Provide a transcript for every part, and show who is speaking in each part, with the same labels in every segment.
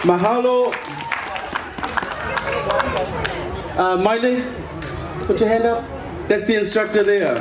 Speaker 1: Mahalo. Miley, put your hand up. That's the instructor there.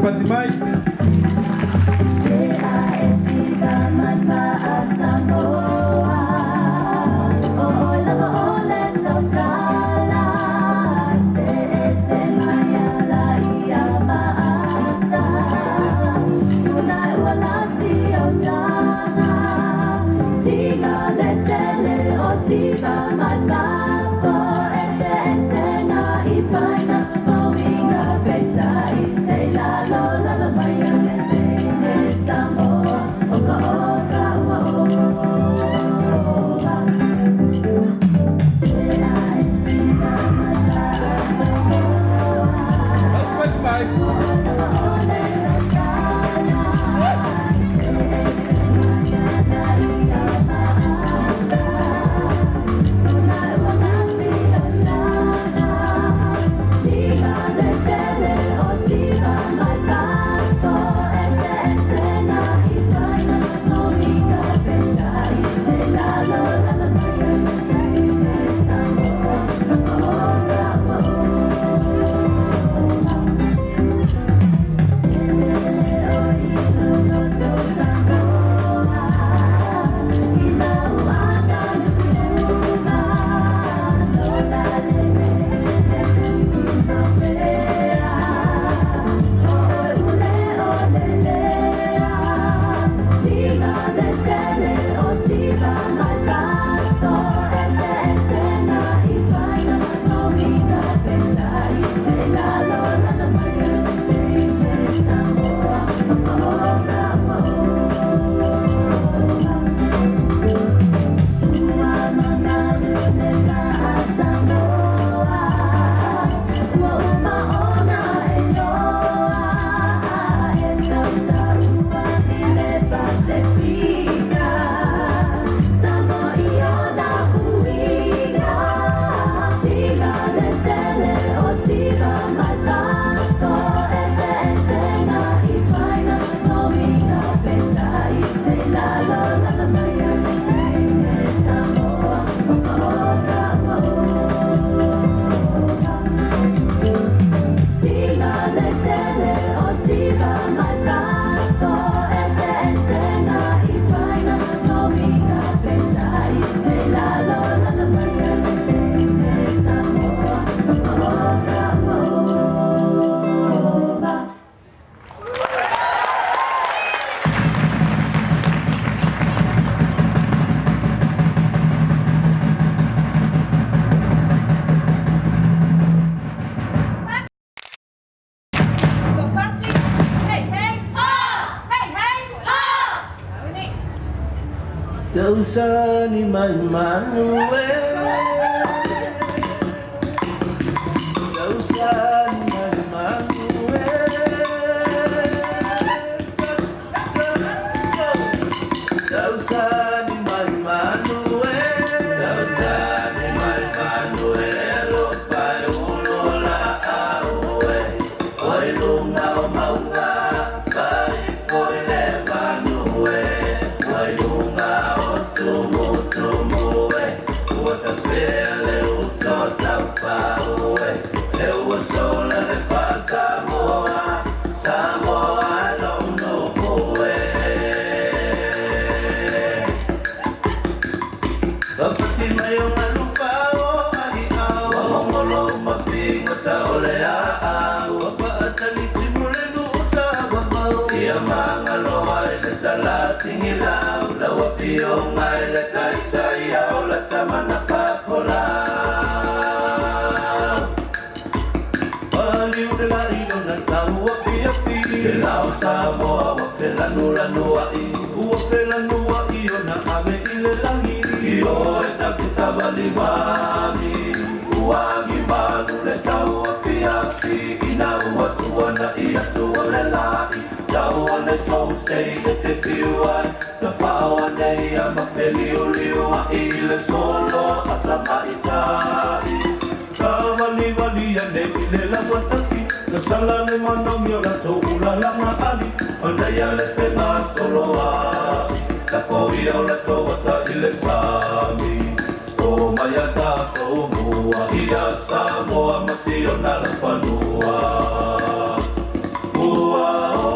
Speaker 1: Pati Mike.
Speaker 2: Tausani mai Manuel, Tausani mai Manuel, Tausani mai Manuel, Tausani mai Manuel, o fai uno la aue, oi lunga o maunga, fai foi le Manuel, oi lunga o tumu tumu e, ua ta fea le uto ta faue, le ua sola le fa Samoa, Samoa lo no moe. Whawhati mai o nganu whao ali au, wamongolo mawhinga ta ole a au, whawhaatani timule nu usa wamau, ia mangaloa ele salatingi lau, lawa fio ngai le kaisa iau la tamana whafolau. Waliu de la ilo na tau wa fia fi, de lau Samoa wa whelanu lanua i, ua whelanua i o na ame i le langi, i o e tafi sabali wami, uangi manu le tau wa fia fi, ina ua tuana i atua le lai, tau ane sou sei le te tiwai, ta whao ane i ama wheliu liua i le solo atama i tai. Wali ane i le lawa tasi, sa sala le manongi o la tau ula langa ali, anda ia le whenga soloa, la fōi au la tauata i le sami, o mai a tātou mua, i a Samoa masi o na la whanua. Ua o.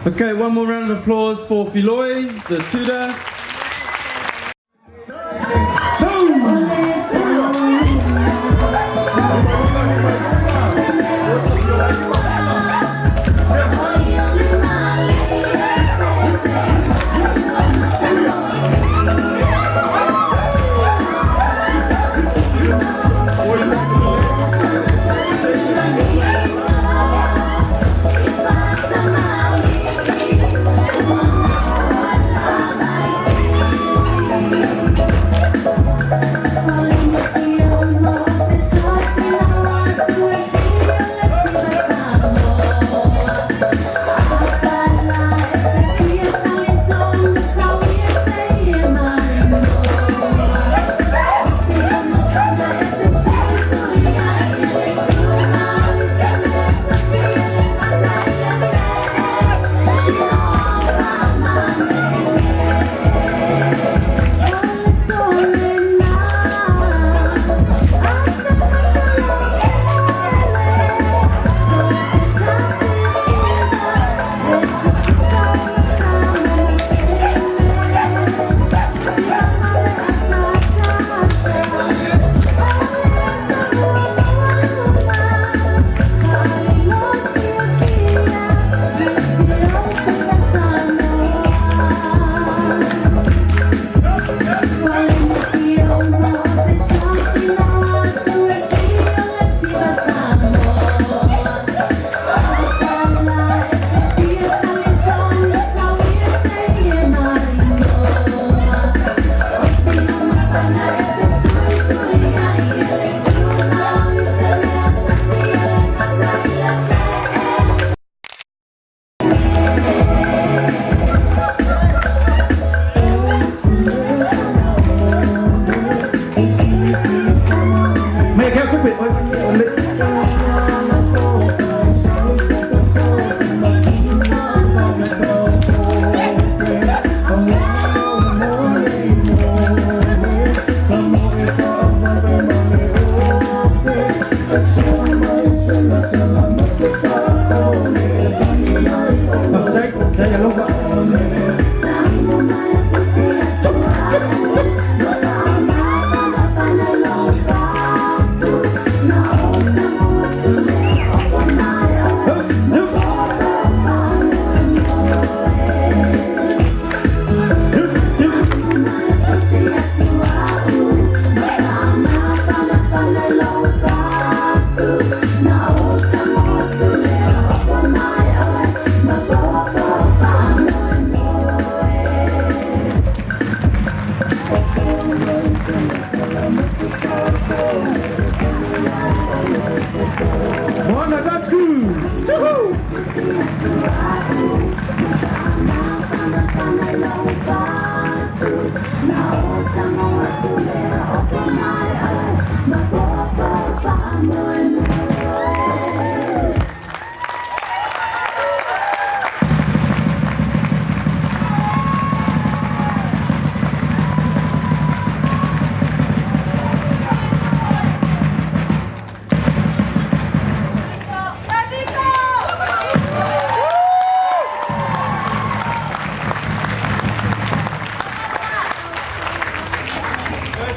Speaker 1: Okay, one more round of applause for Filoi, the Tudas.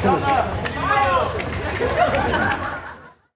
Speaker 3: Sana.